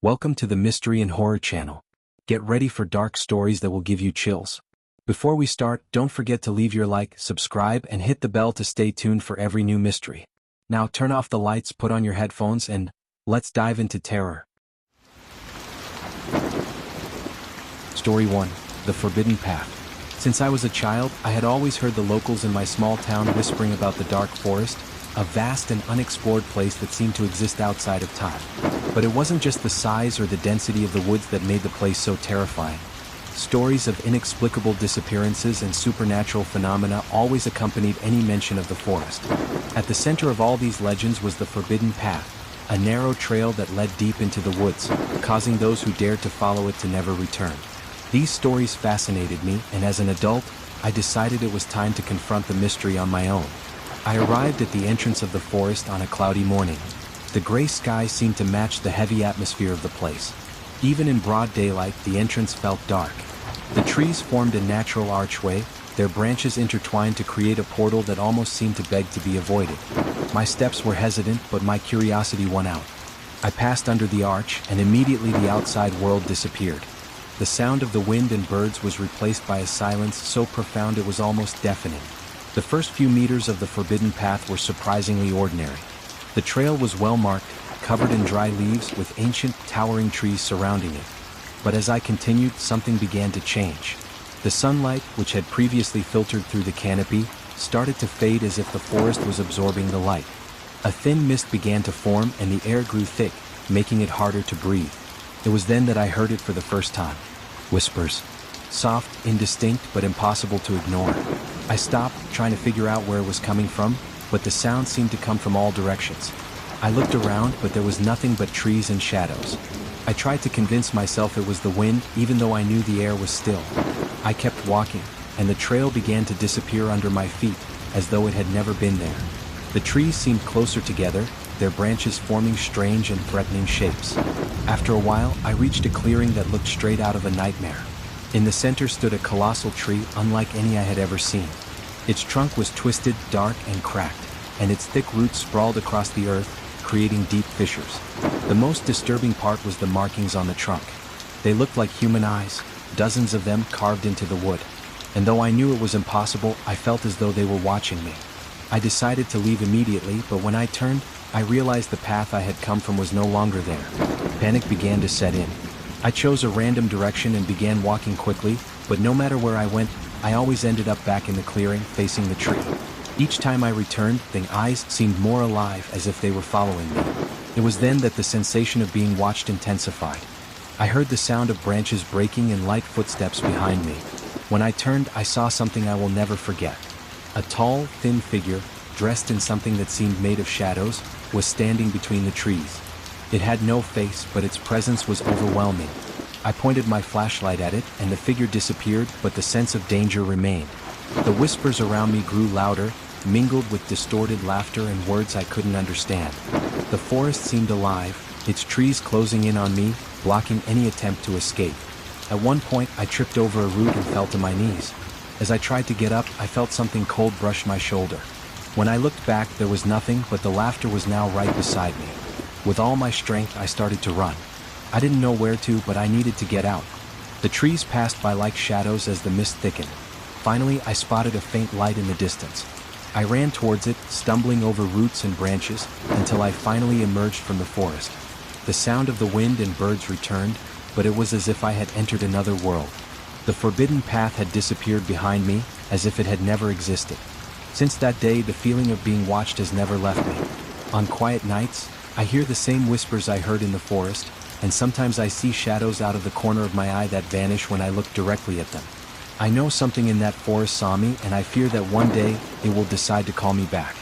Welcome to the Mystery and Horror channel. Get ready for dark stories that will give you chills. Before we start, don't forget to leave your like, subscribe, and hit the bell to stay tuned for every new mystery. Now turn off the lights, put on your headphones, and let's dive into terror. Story 1. The Forbidden Path. Since I was a child, I had always heard the locals in my small town whispering about the dark forest, a vast and unexplored place that seemed to exist outside of time. But it wasn't just the size or the density of the woods that made the place so terrifying. Stories of inexplicable disappearances and supernatural phenomena always accompanied any mention of the forest. At the center of all these legends was the Forbidden Path, a narrow trail that led deep into the woods, causing those who dared to follow it to never return. These stories fascinated me, and as an adult, I decided it was time to confront the mystery on my own. I arrived at the entrance of the forest on a cloudy morning. The gray sky seemed to match the heavy atmosphere of the place. Even in broad daylight, the entrance felt dark. The trees formed a natural archway, their branches intertwined to create a portal that almost seemed to beg to be avoided. My steps were hesitant, but my curiosity won out. I passed under the arch, and immediately the outside world disappeared. The sound of the wind and birds was replaced by a silence so profound it was almost deafening. The first few meters of the Forbidden Path were surprisingly ordinary. The trail was well marked, covered in dry leaves with ancient, towering trees surrounding it. But as I continued, something began to change. The sunlight, which had previously filtered through the canopy, started to fade as if the forest was absorbing the light. A thin mist began to form and the air grew thick, making it harder to breathe. It was then that I heard it for the first time. Whispers. Soft, indistinct, but impossible to ignore. I stopped, trying to figure out where it was coming from, but the sound seemed to come from all directions. I looked around, but there was nothing but trees and shadows. I tried to convince myself it was the wind, even though I knew the air was still. I kept walking, and the trail began to disappear under my feet, as though it had never been there. The trees seemed closer together, their branches forming strange and threatening shapes. After a while, I reached a clearing that looked straight out of a nightmare. In the center stood a colossal tree unlike any I had ever seen. Its trunk was twisted, dark, and cracked, and its thick roots sprawled across the earth, creating deep fissures. The most disturbing part was the markings on the trunk. They looked like human eyes, dozens of them carved into the wood. And though I knew it was impossible, I felt as though they were watching me. I decided to leave immediately, but when I turned, I realized the path I had come from was no longer there. Panic began to set in. I chose a random direction and began walking quickly, but no matter where I went, I always ended up back in the clearing, facing the tree. Each time I returned, the eyes seemed more alive, as if they were following me. It was then that the sensation of being watched intensified. I heard the sound of branches breaking and light footsteps behind me. When I turned, I saw something I will never forget. A tall, thin figure, dressed in something that seemed made of shadows, was standing between the trees. It had no face, but its presence was overwhelming. I pointed my flashlight at it, and the figure disappeared, but the sense of danger remained. The whispers around me grew louder, mingled with distorted laughter and words I couldn't understand. The forest seemed alive, its trees closing in on me, blocking any attempt to escape. At one point, I tripped over a root and fell to my knees. As I tried to get up, I felt something cold brush my shoulder. When I looked back, there was nothing, but the laughter was now right beside me. With all my strength, I started to run. I didn't know where to, but I needed to get out. The trees passed by like shadows as the mist thickened. Finally, I spotted a faint light in the distance. I ran towards it, stumbling over roots and branches, until I finally emerged from the forest. The sound of the wind and birds returned, but it was as if I had entered another world. The Forbidden Path had disappeared behind me, as if it had never existed. Since that day, the feeling of being watched has never left me. On quiet nights, I hear the same whispers I heard in the forest, and sometimes I see shadows out of the corner of my eye that vanish when I look directly at them. I know something in that forest saw me, and I fear that one day it will decide to call me back.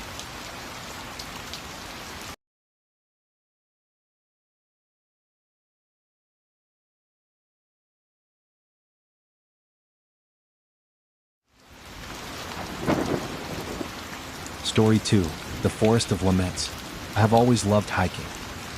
Story 2. The Forest of Laments. I have always loved hiking.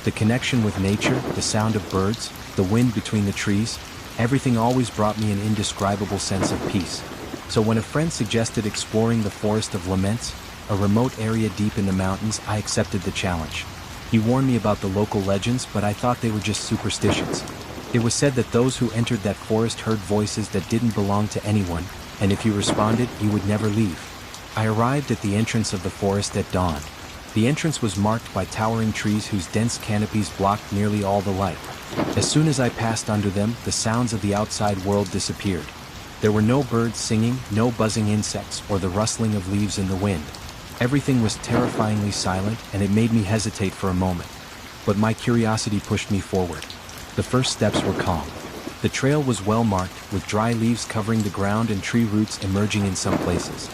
The connection with nature, the sound of birds, the wind between the trees, everything always brought me an indescribable sense of peace. So when a friend suggested exploring the Forest of Laments, a remote area deep in the mountains, I accepted the challenge. He warned me about the local legends, but I thought they were just superstitions. It was said that those who entered that forest heard voices that didn't belong to anyone, and if you responded, you would never leave. I arrived at the entrance of the forest at dawn. The entrance was marked by towering trees whose dense canopies blocked nearly all the light. As soon as I passed under them, the sounds of the outside world disappeared. There were no birds singing, no buzzing insects, or the rustling of leaves in the wind. Everything was terrifyingly silent, and it made me hesitate for a moment. But my curiosity pushed me forward. The first steps were calm. The trail was well marked, with dry leaves covering the ground and tree roots emerging in some places.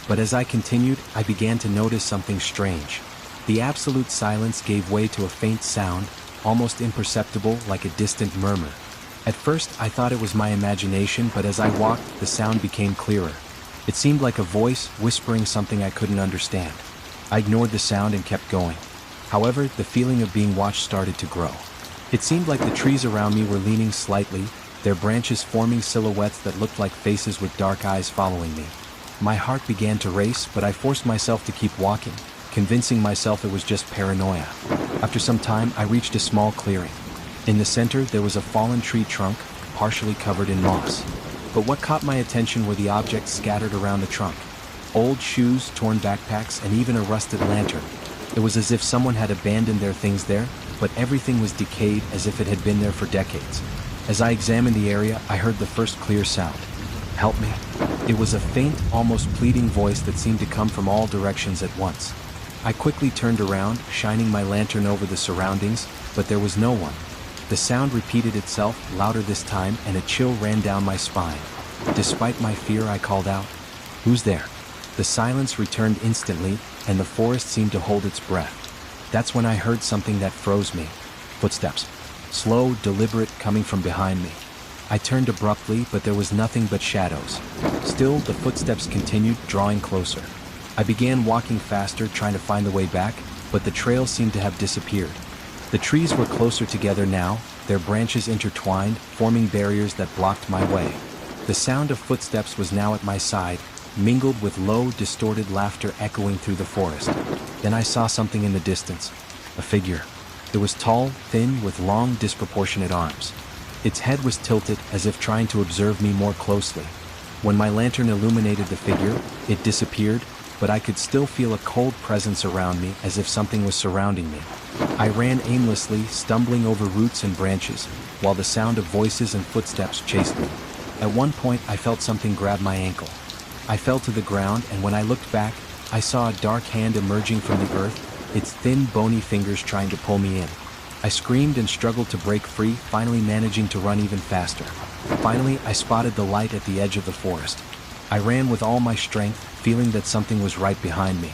But as I continued, I began to notice something strange. The absolute silence gave way to a faint sound, almost imperceptible, like a distant murmur. At first, I thought it was my imagination, but as I walked, the sound became clearer. It seemed like a voice whispering something I couldn't understand. I ignored the sound and kept going. However, the feeling of being watched started to grow. It seemed like the trees around me were leaning slightly, their branches forming silhouettes that looked like faces with dark eyes following me. My heart began to race, but I forced myself to keep walking, convincing myself it was just paranoia. After some time, I reached a small clearing. In the center, there was a fallen tree trunk, partially covered in moss. But what caught my attention were the objects scattered around the trunk. Old shoes, torn backpacks, and even a rusted lantern. It was as if someone had abandoned their things there, but everything was decayed as if it had been there for decades. As I examined the area, I heard the first clear sound. "Help me." It was a faint, almost pleading voice that seemed to come from all directions at once. I quickly turned around, shining my lantern over the surroundings, but there was no one. The sound repeated itself, louder this time, and a chill ran down my spine. Despite my fear, I called out, "Who's there?" The silence returned instantly, and the forest seemed to hold its breath. That's when I heard something that froze me. Footsteps. Slow, deliberate, coming from behind me. I turned abruptly, but there was nothing but shadows. Still, the footsteps continued, drawing closer. I began walking faster, trying to find the way back, but the trail seemed to have disappeared. The trees were closer together now, their branches intertwined, forming barriers that blocked my way. The sound of footsteps was now at my side, mingled with low, distorted laughter echoing through the forest. Then I saw something in the distance. A figure. It was tall, thin, with long, disproportionate arms. Its head was tilted, as if trying to observe me more closely. When my lantern illuminated the figure, it disappeared, but I could still feel a cold presence around me, as if something was surrounding me. I ran aimlessly, stumbling over roots and branches, while the sound of voices and footsteps chased me. At one point, I felt something grab my ankle. I fell to the ground, and when I looked back, I saw a dark hand emerging from the earth, its thin, bony fingers trying to pull me in. I screamed and struggled to break free, finally managing to run even faster. Finally, I spotted the light at the edge of the forest. I ran with all my strength, feeling that something was right behind me.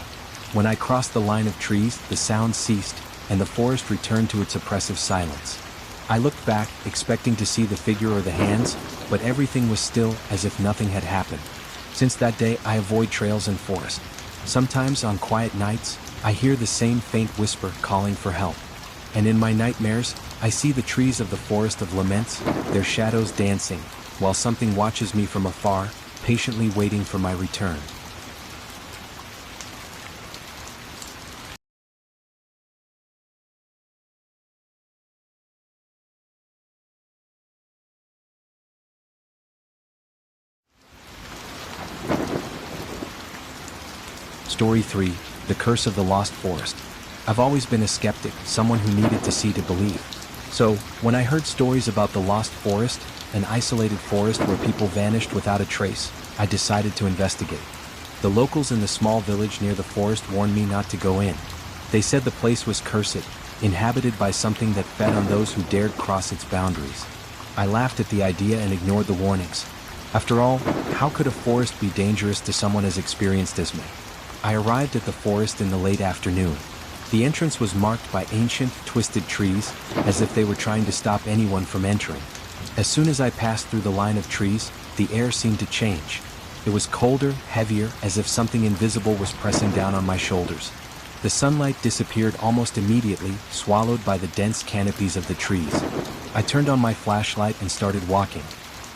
When I crossed the line of trees, the sound ceased, and the forest returned to its oppressive silence. I looked back, expecting to see the figure or the hands, but everything was still, as if nothing had happened. Since that day, I avoid trails and forest. Sometimes, on quiet nights, I hear the same faint whisper calling for help. And in my nightmares, I see the trees of the forest of Laments, their shadows dancing, while something watches me from afar, patiently waiting for my return. Story 3, The Curse of the Lost Forest. I've always been a skeptic, someone who needed to see to believe. So, when I heard stories about the lost forest, an isolated forest where people vanished without a trace, I decided to investigate. The locals in the small village near the forest warned me not to go in. They said the place was cursed, inhabited by something that fed on those who dared cross its boundaries. I laughed at the idea and ignored the warnings. After all, how could a forest be dangerous to someone as experienced as me? I arrived at the forest in the late afternoon. The entrance was marked by ancient, twisted trees, as if they were trying to stop anyone from entering. As soon as I passed through the line of trees, the air seemed to change. It was colder, heavier, as if something invisible was pressing down on my shoulders. The sunlight disappeared almost immediately, swallowed by the dense canopies of the trees. I turned on my flashlight and started walking.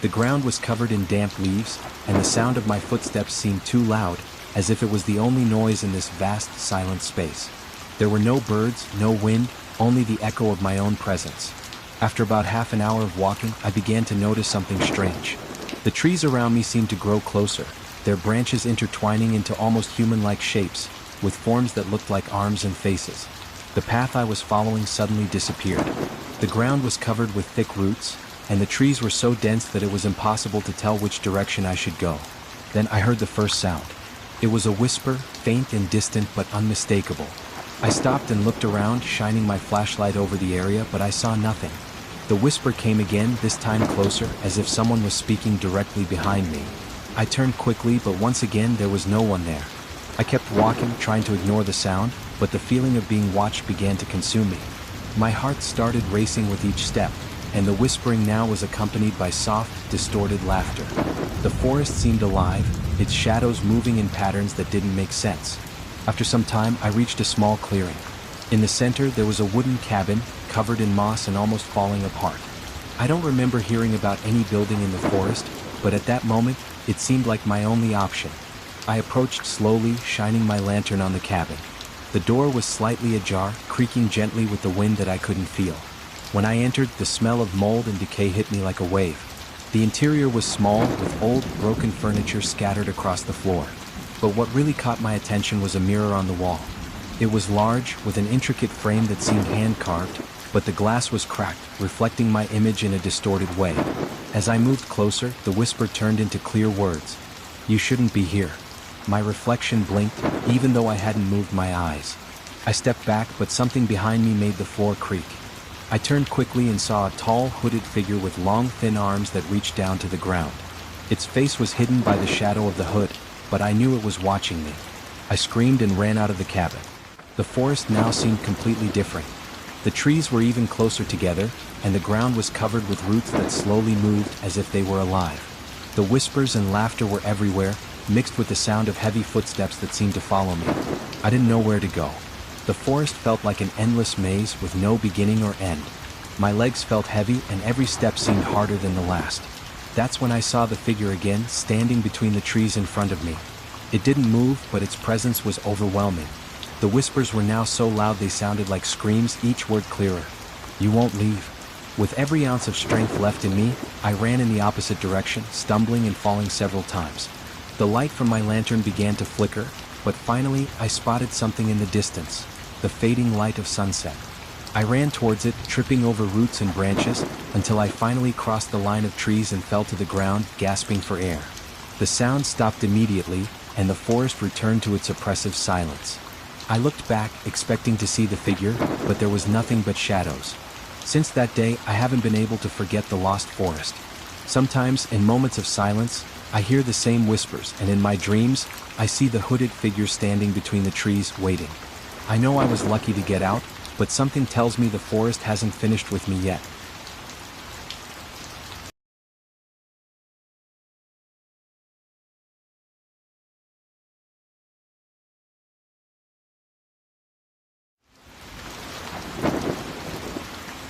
The ground was covered in damp leaves, and the sound of my footsteps seemed too loud, as if it was the only noise in this vast, silent space. There were no birds, no wind, only the echo of my own presence. After about half an hour of walking, I began to notice something strange. The trees around me seemed to grow closer, their branches intertwining into almost human-like shapes, with forms that looked like arms and faces. The path I was following suddenly disappeared. The ground was covered with thick roots, and the trees were so dense that it was impossible to tell which direction I should go. Then I heard the first sound. It was a whisper, faint and distant but unmistakable. I stopped and looked around, shining my flashlight over the area, but I saw nothing. The whisper came again, this time closer, as if someone was speaking directly behind me. I turned quickly, but once again there was no one there. I kept walking, trying to ignore the sound, but the feeling of being watched began to consume me. My heart started racing with each step, and the whispering now was accompanied by soft, distorted laughter. The forest seemed alive, its shadows moving in patterns that didn't make sense. After some time, I reached a small clearing. In the center, there was a wooden cabin, covered in moss and almost falling apart. I don't remember hearing about any building in the forest, but at that moment, it seemed like my only option. I approached slowly, shining my lantern on the cabin. The door was slightly ajar, creaking gently with the wind that I couldn't feel. When I entered, the smell of mold and decay hit me like a wave. The interior was small, with old, broken furniture scattered across the floor. But what really caught my attention was a mirror on the wall. It was large, with an intricate frame that seemed hand-carved, but the glass was cracked, reflecting my image in a distorted way. As I moved closer, the whisper turned into clear words. "You shouldn't be here." My reflection blinked, even though I hadn't moved my eyes. I stepped back, but something behind me made the floor creak. I turned quickly and saw a tall, hooded figure with long, thin arms that reached down to the ground. Its face was hidden by the shadow of the hood, but I knew it was watching me. I screamed and ran out of the cabin. The forest now seemed completely different. The trees were even closer together, and the ground was covered with roots that slowly moved as if they were alive. The whispers and laughter were everywhere, mixed with the sound of heavy footsteps that seemed to follow me. I didn't know where to go. The forest felt like an endless maze with no beginning or end. My legs felt heavy and every step seemed harder than the last. That's when I saw the figure again, standing between the trees in front of me. It didn't move, but its presence was overwhelming. The whispers were now so loud they sounded like screams, each word clearer. "You won't leave." With every ounce of strength left in me, I ran in the opposite direction, stumbling and falling several times. The light from my lantern began to flicker, but finally I spotted something in the distance, the fading light of sunset. I ran towards it, tripping over roots and branches, until I finally crossed the line of trees and fell to the ground, gasping for air. The sound stopped immediately, and the forest returned to its oppressive silence. I looked back, expecting to see the figure, but there was nothing but shadows. Since that day, I haven't been able to forget the lost forest. Sometimes, in moments of silence, I hear the same whispers, and in my dreams, I see the hooded figure standing between the trees, waiting. I know I was lucky to get out, but something tells me the forest hasn't finished with me yet.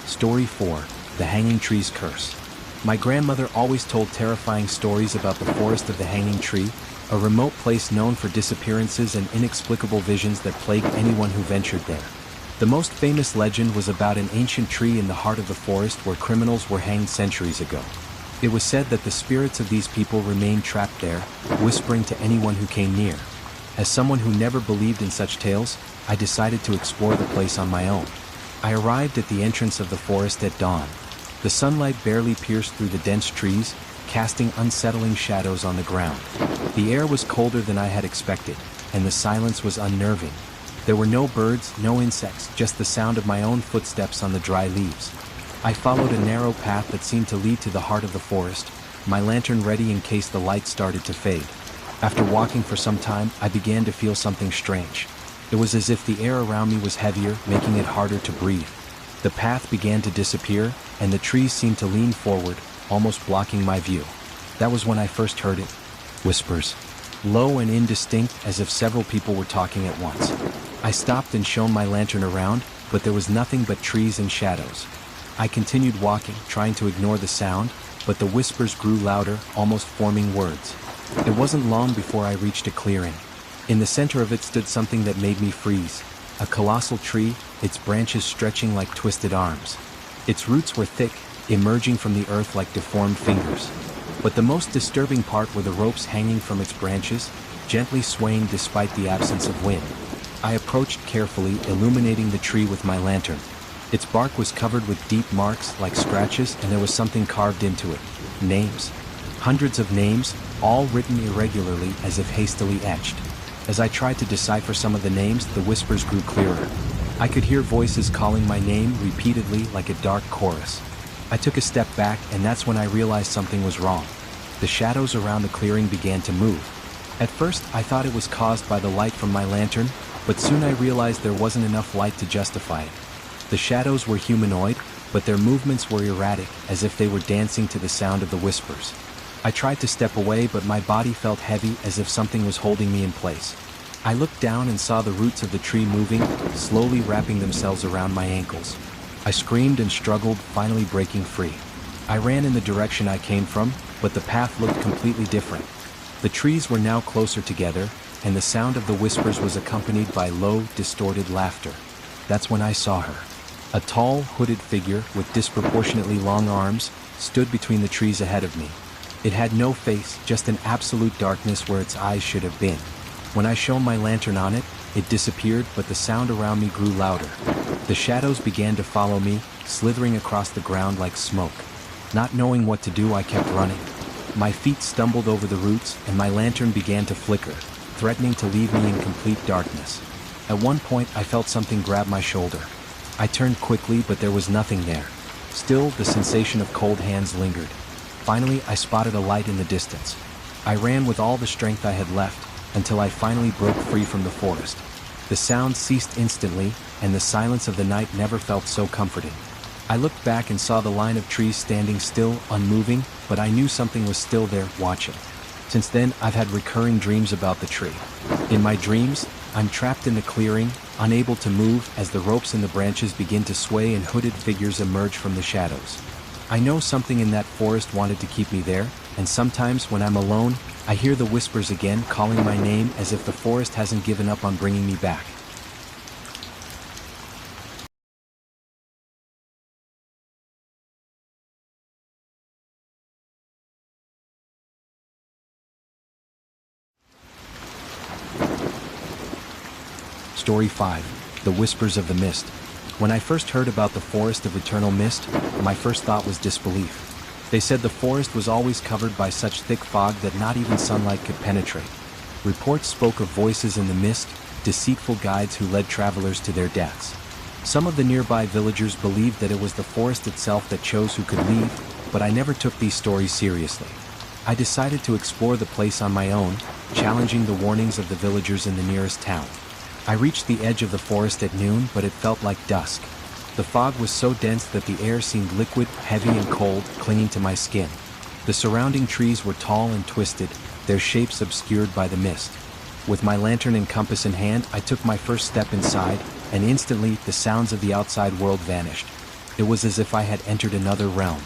Story 4. The Hanging Tree's Curse. My grandmother always told terrifying stories about the Forest of the Hanging Tree, a remote place known for disappearances and inexplicable visions that plagued anyone who ventured there. The most famous legend was about an ancient tree in the heart of the forest where criminals were hanged centuries ago. It was said that the spirits of these people remained trapped there, whispering to anyone who came near. As someone who never believed in such tales, I decided to explore the place on my own. I arrived at the entrance of the forest at dawn. The sunlight barely pierced through the dense trees, casting unsettling shadows on the ground. The air was colder than I had expected, and the silence was unnerving. There were no birds, no insects, just the sound of my own footsteps on the dry leaves. I followed a narrow path that seemed to lead to the heart of the forest, my lantern ready in case the light started to fade. After walking for some time, I began to feel something strange. It was as if the air around me was heavier, making it harder to breathe. The path began to disappear, and the trees seemed to lean forward, almost blocking my view. That was when I first heard it. Whispers. Low and indistinct, as if several people were talking at once. I stopped and shone my lantern around, but there was nothing but trees and shadows. I continued walking, trying to ignore the sound, but the whispers grew louder, almost forming words. It wasn't long before I reached a clearing. In the center of it stood something that made me freeze. a colossal tree, its branches stretching like twisted arms. Its roots were thick, emerging from the earth like deformed fingers. But the most disturbing part were the ropes hanging from its branches, gently swaying despite the absence of wind. I approached carefully, illuminating the tree with my lantern. Its bark was covered with deep marks like scratches, and there was something carved into it. Names. Hundreds of names, all written irregularly as if hastily etched. As I tried to decipher some of the names, the whispers grew clearer. I could hear voices calling my name repeatedly like a dark chorus. I took a step back, and that's when I realized something was wrong. The shadows around the clearing began to move. At first, I thought it was caused by the light from my lantern, but soon I realized there wasn't enough light to justify it. The shadows were humanoid, but their movements were erratic, as if they were dancing to the sound of the whispers. I tried to step away, but my body felt heavy, as if something was holding me in place. I looked down and saw the roots of the tree moving, slowly wrapping themselves around my ankles. I screamed and struggled, finally breaking free. I ran in the direction I came from, but the path looked completely different. The trees were now closer together, and the sound of the whispers was accompanied by low, distorted laughter. That's when I saw her. A tall, hooded figure with disproportionately long arms stood between the trees ahead of me. It had no face, just an absolute darkness where its eyes should have been. When I shone my lantern on it, it disappeared, but the sound around me grew louder. The shadows began to follow me, slithering across the ground like smoke. Not knowing what to do, I kept running. My feet stumbled over the roots, and my lantern began to flicker, threatening to leave me in complete darkness. At one point, I felt something grab my shoulder. I turned quickly, but there was nothing there. Still, the sensation of cold hands lingered. Finally, I spotted a light in the distance. I ran with all the strength I had left, until I finally broke free from the forest. The sound ceased instantly, and the silence of the night never felt so comforting. I looked back and saw the line of trees standing still, unmoving, but I knew something was still there, watching. Since then, I've had recurring dreams about the tree. In my dreams, I'm trapped in the clearing, unable to move as the ropes in the branches begin to sway and hooded figures emerge from the shadows. I know something in that forest wanted to keep me there, and sometimes when I'm alone, I hear the whispers again, calling my name, as if the forest hasn't given up on bringing me back. Story 5. The Whispers of the Mist. When I first heard about the Forest of Eternal Mist, my first thought was disbelief. They said the forest was always covered by such thick fog that not even sunlight could penetrate. Reports spoke of voices in the mist, deceitful guides who led travelers to their deaths. Some of the nearby villagers believed that it was the forest itself that chose who could leave, but I never took these stories seriously. I decided to explore the place on my own, challenging the warnings of the villagers in the nearest town. I reached the edge of the forest at noon, but it felt like dusk. The fog was so dense that the air seemed liquid, heavy and cold, clinging to my skin. The surrounding trees were tall and twisted, their shapes obscured by the mist. With my lantern and compass in hand, I took my first step inside, and instantly the sounds of the outside world vanished. It was as if I had entered another realm.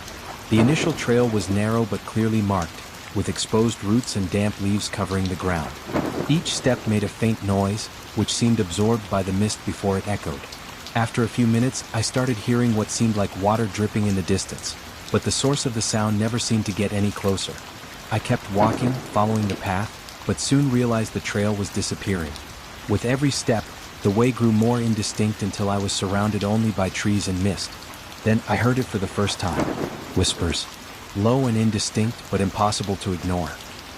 The initial trail was narrow but clearly marked, with exposed roots and damp leaves covering the ground. Each step made a faint noise, which seemed absorbed by the mist before it echoed. After a few minutes, I started hearing what seemed like water dripping in the distance, but the source of the sound never seemed to get any closer. I kept walking, following the path, but soon realized the trail was disappearing. With every step, the way grew more indistinct until I was surrounded only by trees and mist. Then I heard it for the first time. Whispers. Low and indistinct, but impossible to ignore.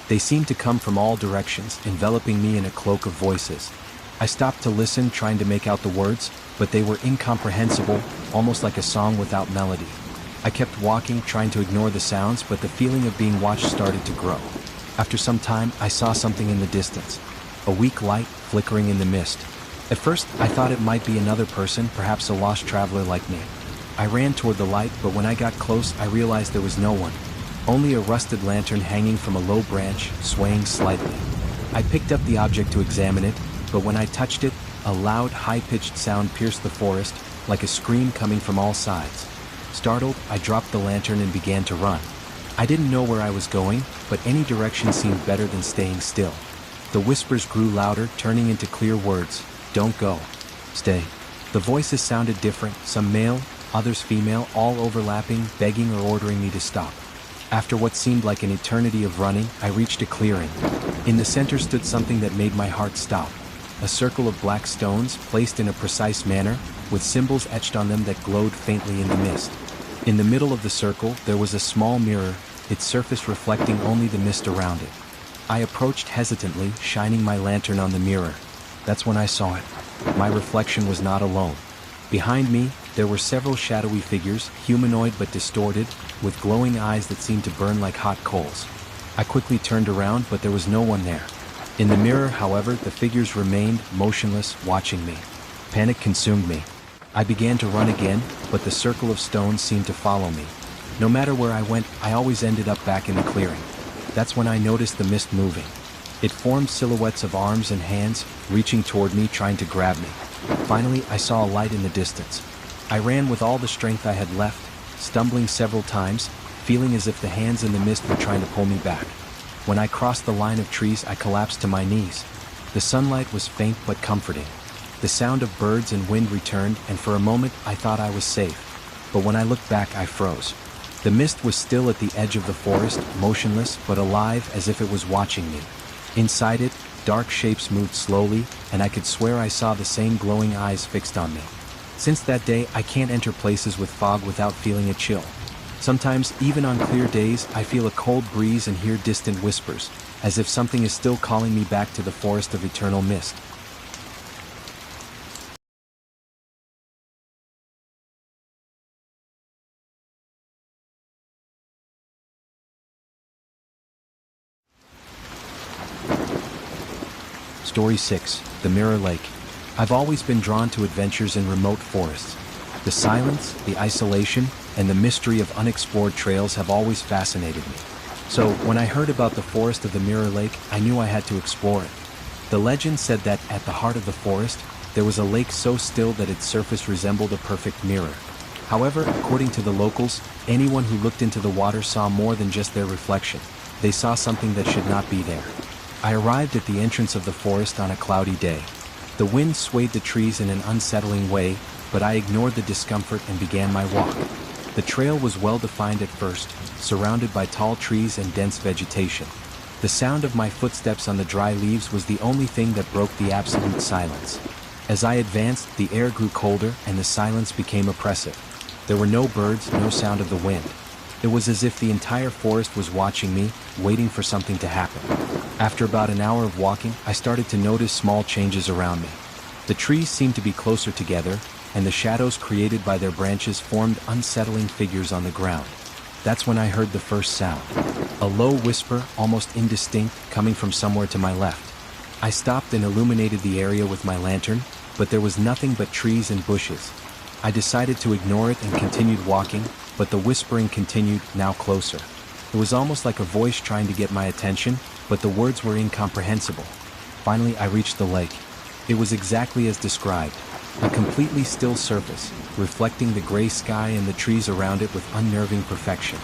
They seemed to come from all directions, enveloping me in a cloak of voices. I stopped to listen, trying to make out the words, but they were incomprehensible, almost like a song without melody. I kept walking, trying to ignore the sounds, but the feeling of being watched started to grow. After some time, I saw something in the distance. A weak light, flickering in the mist. At first, I thought it might be another person, perhaps a lost traveler like me. I ran toward the light, but when I got close, I realized there was no one. Only a rusted lantern hanging from a low branch, swaying slightly. I picked up the object to examine it, but when I touched it, a loud, high-pitched sound pierced the forest, like a scream coming from all sides. Startled, I dropped the lantern and began to run. I didn't know where I was going, but any direction seemed better than staying still. The whispers grew louder, turning into clear words. Don't go. Stay. The voices sounded different, some male, others female, all overlapping, begging or ordering me to stop. After what seemed like an eternity of running, I reached a clearing. In the center stood something that made my heart stop. A circle of black stones, placed in a precise manner, with symbols etched on them that glowed faintly in the mist. In the middle of the circle, there was a small mirror, its surface reflecting only the mist around it. I approached hesitantly, shining my lantern on the mirror. That's when I saw it. My reflection was not alone. Behind me, there were several shadowy figures, humanoid but distorted, with glowing eyes that seemed to burn like hot coals. I quickly turned around, but there was no one there. In the mirror, however, the figures remained motionless, watching me. Panic consumed me. I began to run again, but the circle of stones seemed to follow me. No matter where I went, I always ended up back in the clearing. That's when I noticed the mist moving. It formed silhouettes of arms and hands, reaching toward me, trying to grab me. Finally, I saw a light in the distance. I ran with all the strength I had left, stumbling several times, feeling as if the hands in the mist were trying to pull me back. When I crossed the line of trees, I collapsed to my knees. The sunlight was faint but comforting. The sound of birds and wind returned, and for a moment I thought I was safe. But when I looked back, I froze. The mist was still at the edge of the forest, motionless but alive, as if it was watching me. Inside it, dark shapes moved slowly, and I could swear I saw the same glowing eyes fixed on me. Since that day, I can't enter places with fog without feeling a chill. Sometimes, even on clear days, I feel a cold breeze and hear distant whispers, as if something is still calling me back to the forest of eternal mist. Story 6. The Mirror Lake. I've always been drawn to adventures in remote forests. The silence, the isolation, and the mystery of unexplored trails have always fascinated me. So, when I heard about the forest of the Mirror Lake, I knew I had to explore it. The legend said that, at the heart of the forest, there was a lake so still that its surface resembled a perfect mirror. However, according to the locals, anyone who looked into the water saw more than just their reflection. They saw something that should not be there. I arrived at the entrance of the forest on a cloudy day. The wind swayed the trees in an unsettling way, but I ignored the discomfort and began my walk. The trail was well defined at first, surrounded by tall trees and dense vegetation. The sound of my footsteps on the dry leaves was the only thing that broke the absolute silence. As I advanced, the air grew colder and the silence became oppressive. There were no birds, no sound of the wind. It was as if the entire forest was watching me, waiting for something to happen. After about an hour of walking, I started to notice small changes around me. The trees seemed to be closer together, and the shadows created by their branches formed unsettling figures on the ground. That's when I heard the first sound. A low whisper, almost indistinct, coming from somewhere to my left. I stopped and illuminated the area with my lantern, but there was nothing but trees and bushes. I decided to ignore it and continued walking, but the whispering continued, now closer. It was almost like a voice trying to get my attention, but the words were incomprehensible. Finally, I reached the lake. It was exactly as described. A completely still surface, reflecting the gray sky and the trees around it with unnerving perfection.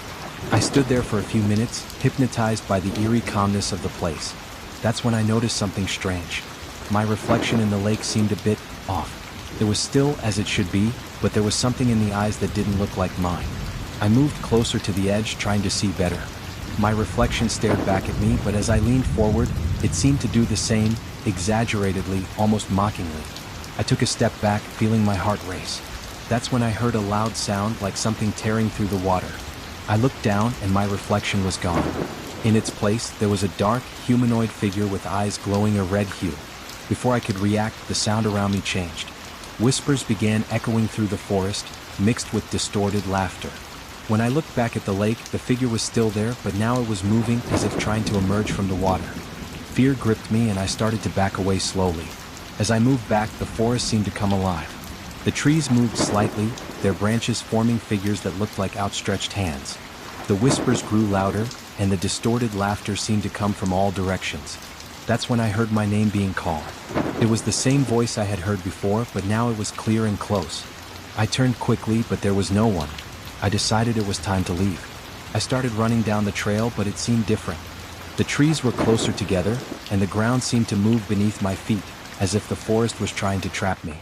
I stood there for a few minutes, hypnotized by the eerie calmness of the place. That's when I noticed something strange. My reflection in the lake seemed a bit off. It was still as it should be, but there was something in the eyes that didn't look like mine. I moved closer to the edge, trying to see better. My reflection stared back at me, but as I leaned forward, it seemed to do the same, exaggeratedly, almost mockingly. I took a step back, feeling my heart race. That's when I heard a loud sound, like something tearing through the water. I looked down, and my reflection was gone. In its place, there was a dark, humanoid figure with eyes glowing a red hue. Before I could react, the sound around me changed. Whispers began echoing through the forest, mixed with distorted laughter. When I looked back at the lake, the figure was still there, but now it was moving as if trying to emerge from the water. Fear gripped me and I started to back away slowly. As I moved back, the forest seemed to come alive. The trees moved slightly, their branches forming figures that looked like outstretched hands. The whispers grew louder, and the distorted laughter seemed to come from all directions. That's when I heard my name being called. It was the same voice I had heard before, but now it was clear and close. I turned quickly, but there was no one. I decided it was time to leave. I started running down the trail, but it seemed different. The trees were closer together, and the ground seemed to move beneath my feet, as if the forest was trying to trap me.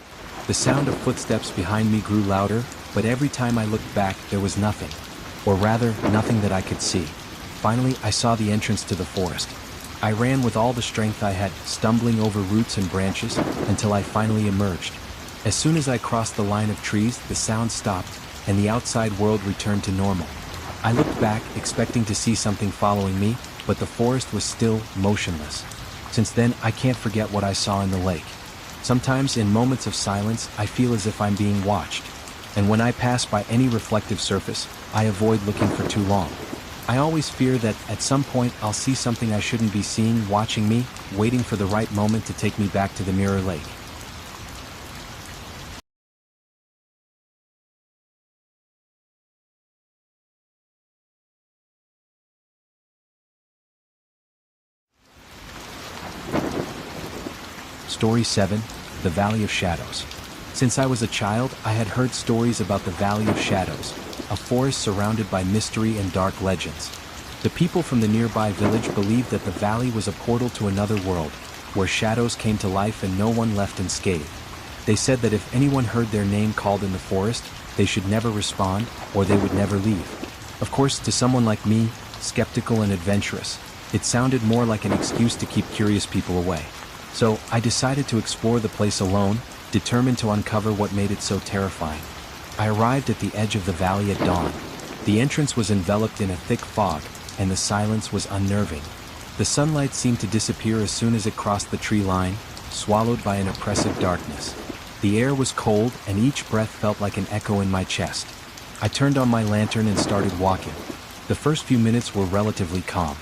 The sound of footsteps behind me grew louder, but every time I looked back there was nothing. Or rather, nothing that I could see. Finally, I saw the entrance to the forest. I ran with all the strength I had, stumbling over roots and branches, until I finally emerged. As soon as I crossed the line of trees, the sound stopped, and the outside world returned to normal. I looked back, expecting to see something following me, but the forest was still motionless. Since then, I can't forget what I saw in the lake. Sometimes, in moments of silence, I feel as if I'm being watched. And when I pass by any reflective surface, I avoid looking for too long. I always fear that, at some point, I'll see something I shouldn't be seeing, watching me, waiting for the right moment to take me back to the mirror lake. Story 7. The Valley of Shadows. Since I was a child, I had heard stories about the Valley of Shadows, a forest surrounded by mystery and dark legends. The people from the nearby village believed that the valley was a portal to another world, where shadows came to life and no one left unscathed. They said that if anyone heard their name called in the forest, they should never respond, or they would never leave. Of course, to someone like me, skeptical and adventurous, it sounded more like an excuse to keep curious people away. So, I decided to explore the place alone, determined to uncover what made it so terrifying. I arrived at the edge of the valley at dawn. The entrance was enveloped in a thick fog, and the silence was unnerving. The sunlight seemed to disappear as soon as it crossed the tree line, swallowed by an oppressive darkness. The air was cold, and each breath felt like an echo in my chest. I turned on my lantern and started walking. The first few minutes were relatively calm.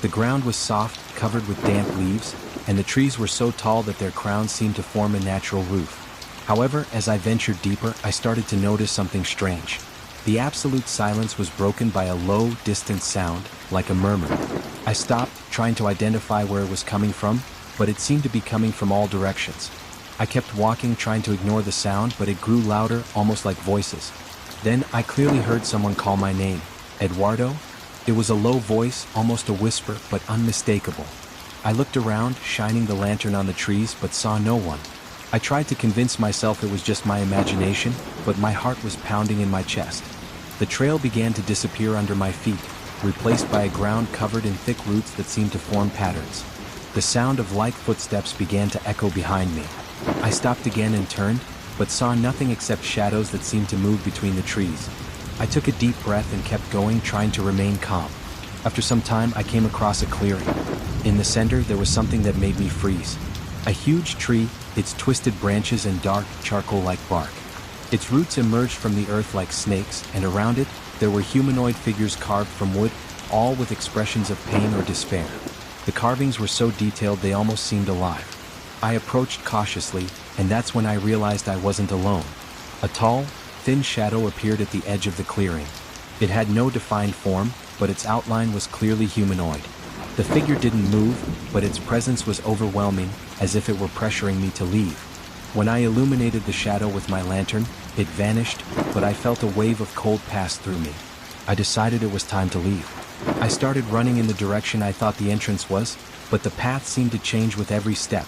The ground was soft, covered with damp leaves, and the trees were so tall that their crowns seemed to form a natural roof. However, as I ventured deeper, I started to notice something strange. The absolute silence was broken by a low, distant sound, like a murmur. I stopped, trying to identify where it was coming from, but it seemed to be coming from all directions. I kept walking, trying to ignore the sound, but it grew louder, almost like voices. Then I clearly heard someone call my name. Eduardo? It was a low voice, almost a whisper, but unmistakable. I looked around, shining the lantern on the trees, but saw no one. I tried to convince myself it was just my imagination, but my heart was pounding in my chest. The trail began to disappear under my feet, replaced by a ground covered in thick roots that seemed to form patterns. The sound of light footsteps began to echo behind me. I stopped again and turned, but saw nothing except shadows that seemed to move between the trees. I took a deep breath and kept going, trying to remain calm. After some time, I came across a clearing. In the center, there was something that made me freeze. A huge tree, its twisted branches and dark, charcoal-like bark. Its roots emerged from the earth like snakes, and around it, there were humanoid figures carved from wood, all with expressions of pain or despair. The carvings were so detailed they almost seemed alive. I approached cautiously, and that's when I realized I wasn't alone. A tall, thin shadow appeared at the edge of the clearing. It had no defined form, but its outline was clearly humanoid. The figure didn't move, but its presence was overwhelming, as if it were pressuring me to leave. When I illuminated the shadow with my lantern, it vanished, but I felt a wave of cold pass through me. I decided it was time to leave. I started running in the direction I thought the entrance was, but the path seemed to change with every step.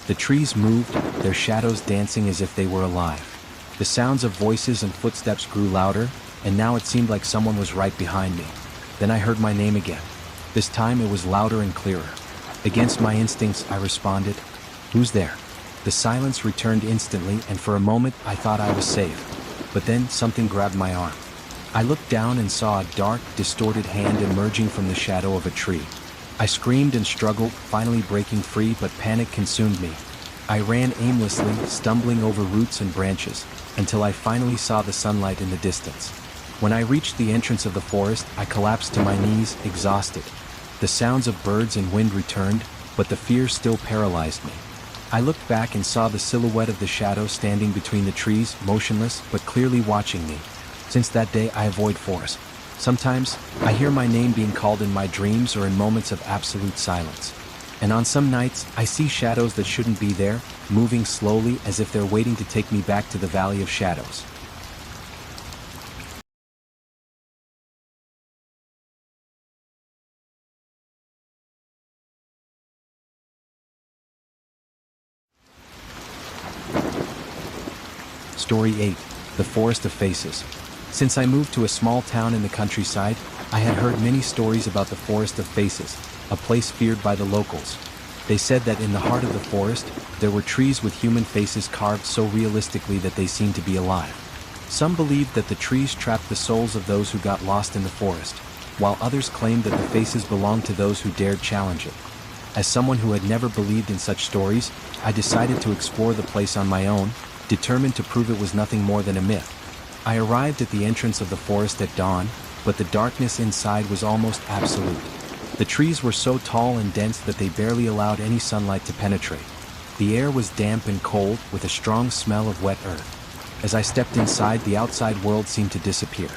The trees moved, their shadows dancing as if they were alive. The sounds of voices and footsteps grew louder, and now it seemed like someone was right behind me. Then I heard my name again. This time it was louder and clearer. Against my instincts, I responded, "Who's there?" The silence returned instantly, and for a moment I thought I was safe. But then something grabbed my arm. I looked down and saw a dark, distorted hand emerging from the shadow of a tree. I screamed and struggled, finally breaking free, but panic consumed me. I ran aimlessly, stumbling over roots and branches, until I finally saw the sunlight in the distance. When I reached the entrance of the forest, I collapsed to my knees, exhausted. The sounds of birds and wind returned, but the fear still paralyzed me. I looked back and saw the silhouette of the shadow standing between the trees, motionless, but clearly watching me. Since that day, I avoid forest. Sometimes, I hear my name being called in my dreams or in moments of absolute silence. And on some nights, I see shadows that shouldn't be there, moving slowly as if they're waiting to take me back to the Valley of Shadows. Story 8. The Forest of Faces. Since I moved to a small town in the countryside, I had heard many stories about the Forest of Faces, a place feared by the locals. They said that in the heart of the forest, there were trees with human faces carved so realistically that they seemed to be alive. Some believed that the trees trapped the souls of those who got lost in the forest, while others claimed that the faces belonged to those who dared challenge it. As someone who had never believed in such stories, I decided to explore the place on my own, determined to prove it was nothing more than a myth. I arrived at the entrance of the forest at dawn, but the darkness inside was almost absolute. The trees were so tall and dense that they barely allowed any sunlight to penetrate. The air was damp and cold, with a strong smell of wet earth. As I stepped inside, the outside world seemed to disappear.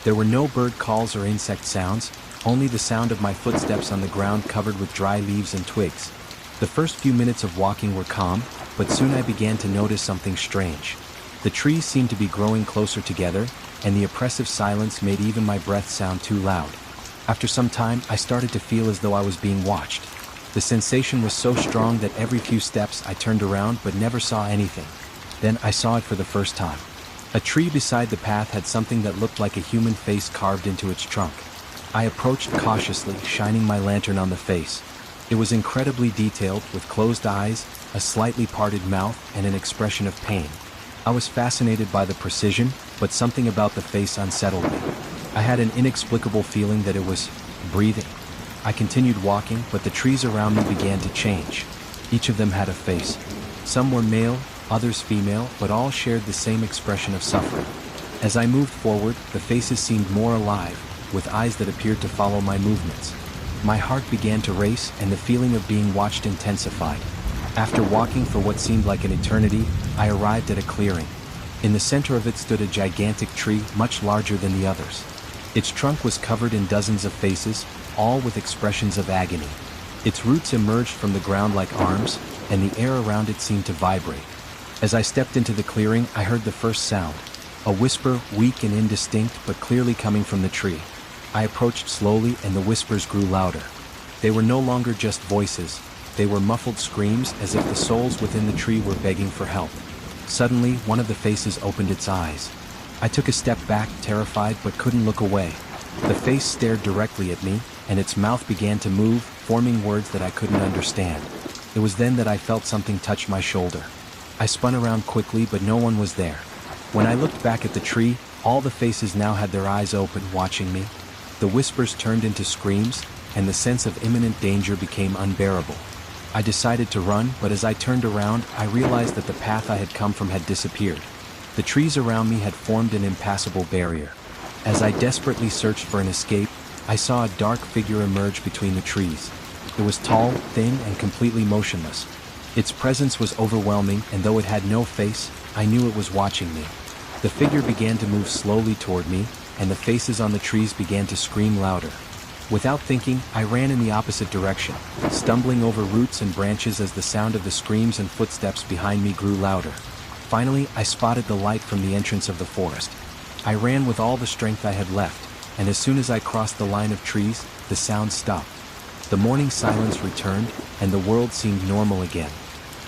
There were no bird calls or insect sounds, only the sound of my footsteps on the ground covered with dry leaves and twigs. The first few minutes of walking were calm, but soon I began to notice something strange. The trees seemed to be growing closer together, and the oppressive silence made even my breath sound too loud. After some time, I started to feel as though I was being watched. The sensation was so strong that every few steps I turned around but never saw anything. Then I saw it for the first time. A tree beside the path had something that looked like a human face carved into its trunk. I approached cautiously, shining my lantern on the face. It was incredibly detailed, with closed eyes, a slightly parted mouth, and an expression of pain. I was fascinated by the precision, but something about the face unsettled me. I had an inexplicable feeling that it was breathing. I continued walking, but the trees around me began to change. Each of them had a face. Some were male, others female, but all shared the same expression of suffering. As I moved forward, the faces seemed more alive, with eyes that appeared to follow my movements. My heart began to race, and the feeling of being watched intensified. After walking for what seemed like an eternity, I arrived at a clearing. In the center of it stood a gigantic tree, much larger than the others. Its trunk was covered in dozens of faces, all with expressions of agony. Its roots emerged from the ground like arms, and the air around it seemed to vibrate. As I stepped into the clearing, I heard the first sound. A whisper, weak and indistinct, but clearly coming from the tree. I approached slowly, and the whispers grew louder. They were no longer just voices. They were muffled screams, as if the souls within the tree were begging for help. Suddenly, one of the faces opened its eyes. I took a step back, terrified, but couldn't look away. The face stared directly at me, and its mouth began to move, forming words that I couldn't understand. It was then that I felt something touch my shoulder. I spun around quickly, but no one was there. When I looked back at the tree, all the faces now had their eyes open, watching me. The whispers turned into screams, and the sense of imminent danger became unbearable. I decided to run, but as I turned around, I realized that the path I had come from had disappeared. The trees around me had formed an impassable barrier. As I desperately searched for an escape, I saw a dark figure emerge between the trees. It was tall, thin, and completely motionless. Its presence was overwhelming, and though it had no face, I knew it was watching me. The figure began to move slowly toward me, and the faces on the trees began to scream louder. Without thinking, I ran in the opposite direction, stumbling over roots and branches as the sound of the screams and footsteps behind me grew louder. Finally, I spotted the light from the entrance of the forest. I ran with all the strength I had left, and as soon as I crossed the line of trees, the sound stopped. The morning silence returned, and the world seemed normal again.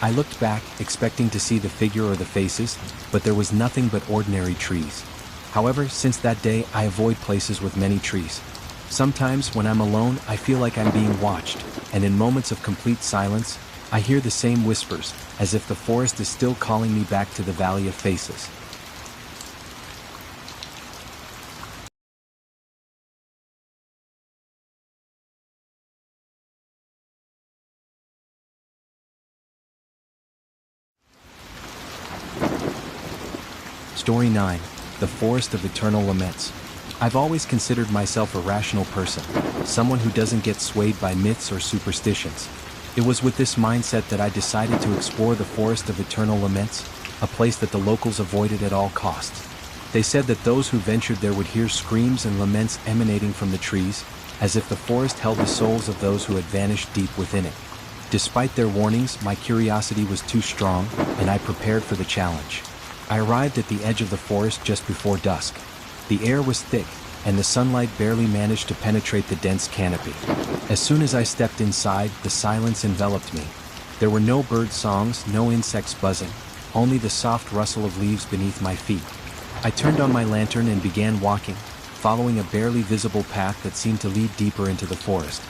I looked back, expecting to see the figure or the faces, but there was nothing but ordinary trees. However, since that day, I avoid places with many trees. Sometimes, when I'm alone, I feel like I'm being watched, and in moments of complete silence, I hear the same whispers, as if the forest is still calling me back to the Valley of Faces. Story 9. The Forest of Eternal Laments. I've always considered myself a rational person, someone who doesn't get swayed by myths or superstitions. It was with this mindset that I decided to explore the Forest of Eternal Laments, a place that the locals avoided at all costs. They said that those who ventured there would hear screams and laments emanating from the trees, as if the forest held the souls of those who had vanished deep within it. Despite their warnings, my curiosity was too strong, and I prepared for the challenge. I arrived at the edge of the forest just before dusk. The air was thick, and the sunlight barely managed to penetrate the dense canopy. As soon as I stepped inside, the silence enveloped me. There were no bird songs, no insects buzzing. only the soft rustle of leaves beneath my feet. I turned on my lantern and began walking, following a barely visible path that seemed to lead deeper into the forest.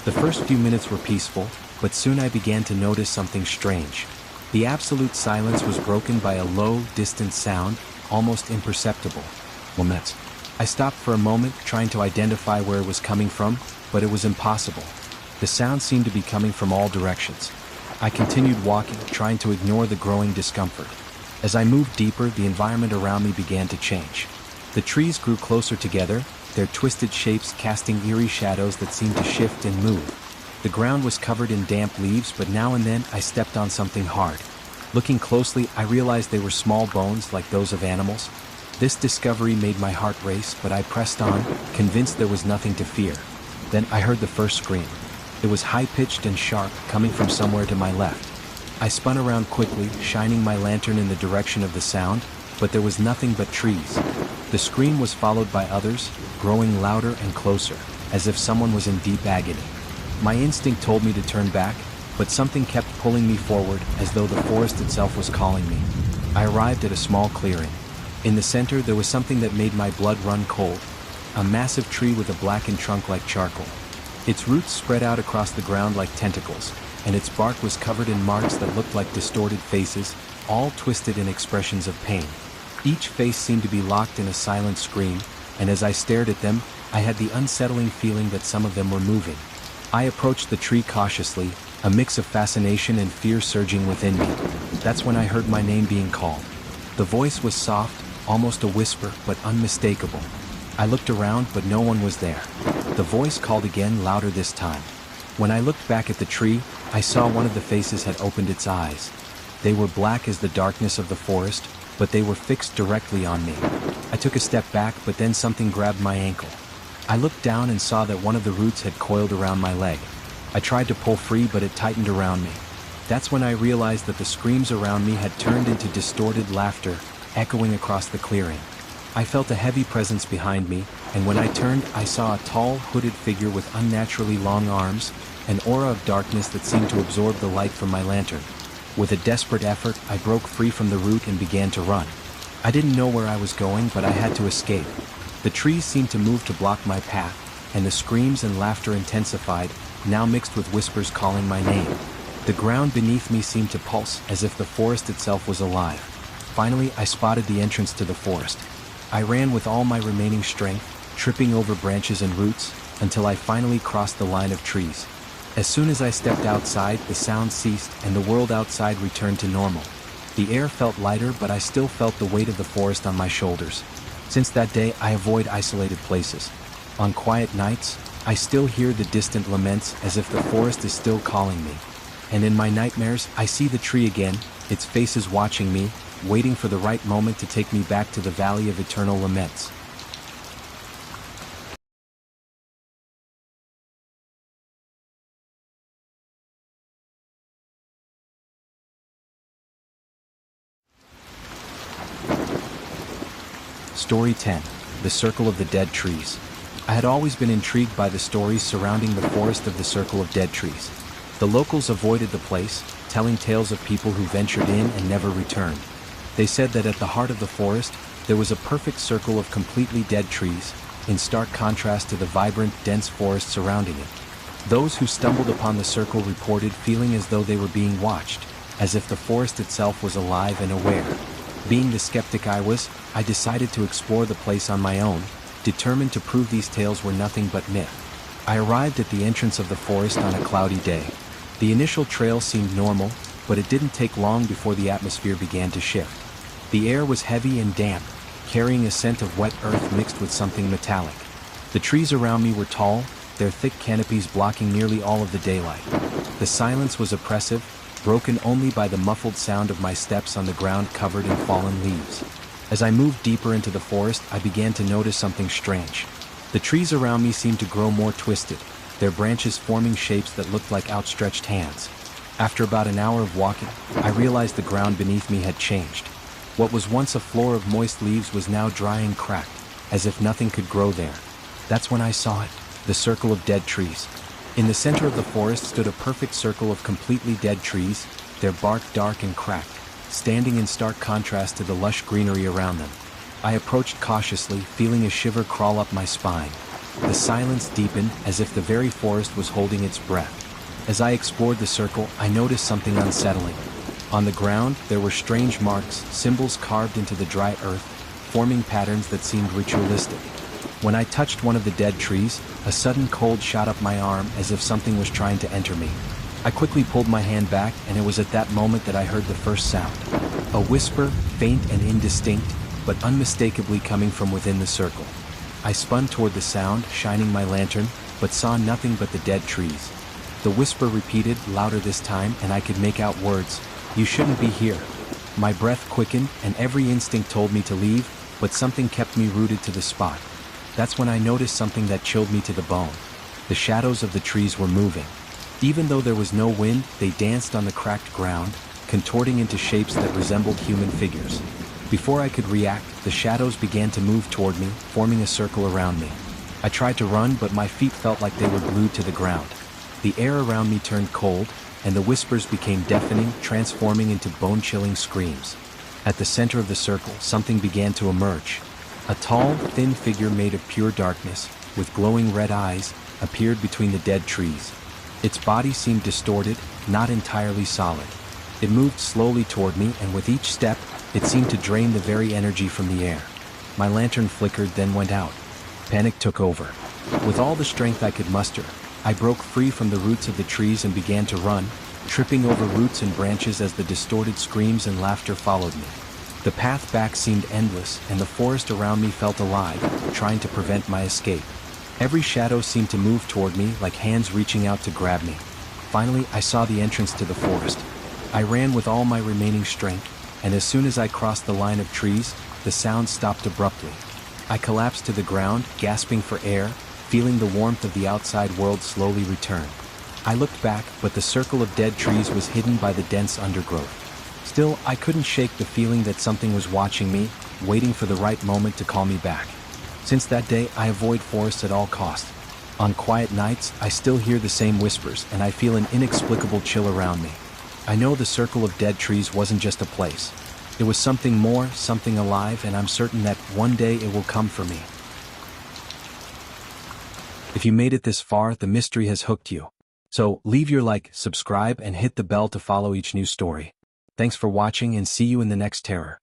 The first few minutes were peaceful, but soon I began to notice something strange. The absolute silence was broken by a low, distant sound, almost imperceptible. Laments. I stopped for a moment, trying to identify where it was coming from, but it was impossible. The sound seemed to be coming from all directions. I continued walking, trying to ignore the growing discomfort. As I moved deeper, the environment around me began to change. The trees grew closer together, their twisted shapes casting eerie shadows that seemed to shift and move. The ground was covered in damp leaves, but now and then I stepped on something hard. Looking closely, I realized they were small bones like those of animals. This discovery made my heart race, but I pressed on, convinced there was nothing to fear. Then I heard the first scream. It was high-pitched and sharp, coming from somewhere to my left. I spun around quickly, shining my lantern in the direction of the sound, but there was nothing but trees. The scream was followed by others, growing louder and closer, as if someone was in deep agony. My instinct told me to turn back, but something kept pulling me forward, as though the forest itself was calling me. I arrived at a small clearing. In the center, there was something that made my blood run cold. A massive tree with a blackened trunk like charcoal. Its roots spread out across the ground like tentacles, and its bark was covered in marks that looked like distorted faces, all twisted in expressions of pain. Each face seemed to be locked in a silent scream, and as I stared at them, I had the unsettling feeling that some of them were moving. I approached the tree cautiously, a mix of fascination and fear surging within me. That's when I heard my name being called. The voice was soft, almost a whisper, but unmistakable. I looked around, but no one was there. The voice called again, louder this time. When I looked back at the tree, I saw one of the faces had opened its eyes. They were black as the darkness of the forest, but they were fixed directly on me. I took a step back, but then something grabbed my ankle. I looked down and saw that one of the roots had coiled around my leg. I tried to pull free, but it tightened around me. That's when I realized that the screams around me had turned into distorted laughter, echoing across the clearing. I felt a heavy presence behind me, and when I turned, I saw a tall, hooded figure with unnaturally long arms, an aura of darkness that seemed to absorb the light from my lantern. With a desperate effort, I broke free from the root and began to run. I didn't know where I was going, but I had to escape. The trees seemed to move to block my path, and the screams and laughter intensified, now mixed with whispers calling my name. The ground beneath me seemed to pulse, as if the forest itself was alive. Finally, I spotted the entrance to the forest. I ran with all my remaining strength, tripping over branches and roots, until I finally crossed the line of trees. As soon as I stepped outside, the sound ceased and the world outside returned to normal. The air felt lighter, but I still felt the weight of the forest on my shoulders. Since that day, I avoid isolated places. On quiet nights, I still hear the distant laments as if the forest is still calling me. And in my nightmares, I see the tree again, its faces watching me, waiting for the right moment to take me back to the Valley of Eternal Laments. Story 10. The Circle of the Dead Trees. I had always been intrigued by the stories surrounding the forest of the Circle of Dead Trees. The locals avoided the place, telling tales of people who ventured in and never returned. They said that at the heart of the forest, there was a perfect circle of completely dead trees, in stark contrast to the vibrant, dense forest surrounding it. Those who stumbled upon the circle reported feeling as though they were being watched, as if the forest itself was alive and aware. Being the skeptic I was, I decided to explore the place on my own, determined to prove these tales were nothing but myth. I arrived at the entrance of the forest on a cloudy day. The initial trail seemed normal, but it didn't take long before the atmosphere began to shift. The air was heavy and damp, carrying a scent of wet earth mixed with something metallic. The trees around me were tall, their thick canopies blocking nearly all of the daylight. The silence was oppressive, broken only by the muffled sound of my steps on the ground covered in fallen leaves. As I moved deeper into the forest, I began to notice something strange. The trees around me seemed to grow more twisted, their branches forming shapes that looked like outstretched hands. After about an hour of walking, I realized the ground beneath me had changed. What was once a floor of moist leaves was now dry and cracked, as if nothing could grow there. That's when I saw it, the circle of dead trees. In the center of the forest stood a perfect circle of completely dead trees, their bark dark and cracked. standing in stark contrast to the lush greenery around them. I approached cautiously, feeling a shiver crawl up my spine. The silence deepened, as if the very forest was holding its breath. As I explored the circle, I noticed something unsettling. On the ground, there were strange marks, symbols carved into the dry earth, forming patterns that seemed ritualistic. When I touched one of the dead trees, a sudden cold shot up my arm as if something was trying to enter me. I quickly pulled my hand back, and it was at that moment that I heard the first sound. A whisper, faint and indistinct, but unmistakably coming from within the circle. I spun toward the sound, shining my lantern, but saw nothing but the dead trees. The whisper repeated, louder this time, and I could make out words. "You shouldn't be here." My breath quickened, and every instinct told me to leave, but something kept me rooted to the spot. That's when I noticed something that chilled me to the bone. The shadows of the trees were moving. Even though there was no wind, they danced on the cracked ground, contorting into shapes that resembled human figures. Before I could react, the shadows began to move toward me, forming a circle around me. I tried to run, but my feet felt like they were glued to the ground. The air around me turned cold, and the whispers became deafening, transforming into bone-chilling screams. At the center of the circle, something began to emerge. A tall, thin figure made of pure darkness, with glowing red eyes, appeared between the dead trees. Its body seemed distorted, not entirely solid. It moved slowly toward me, and with each step, it seemed to drain the very energy from the air. My lantern flickered, then went out. Panic took over. With all the strength I could muster, I broke free from the roots of the trees and began to run, tripping over roots and branches as the distorted screams and laughter followed me. The path back seemed endless, and the forest around me felt alive, trying to prevent my escape. Every shadow seemed to move toward me, like hands reaching out to grab me. Finally, I saw the entrance to the forest. I ran with all my remaining strength, and as soon as I crossed the line of trees, the sound stopped abruptly. I collapsed to the ground, gasping for air, feeling the warmth of the outside world slowly return. I looked back, but the circle of dead trees was hidden by the dense undergrowth. Still, I couldn't shake the feeling that something was watching me, waiting for the right moment to call me back. Since that day, I avoid forests at all costs. On quiet nights, I still hear the same whispers, and I feel an inexplicable chill around me. I know the circle of dead trees wasn't just a place. It was something more, something alive, and I'm certain that one day it will come for me. If you made it this far, the mystery has hooked you. So, leave your like, subscribe, and hit the bell to follow each new story. Thanks for watching, and see you in the next terror.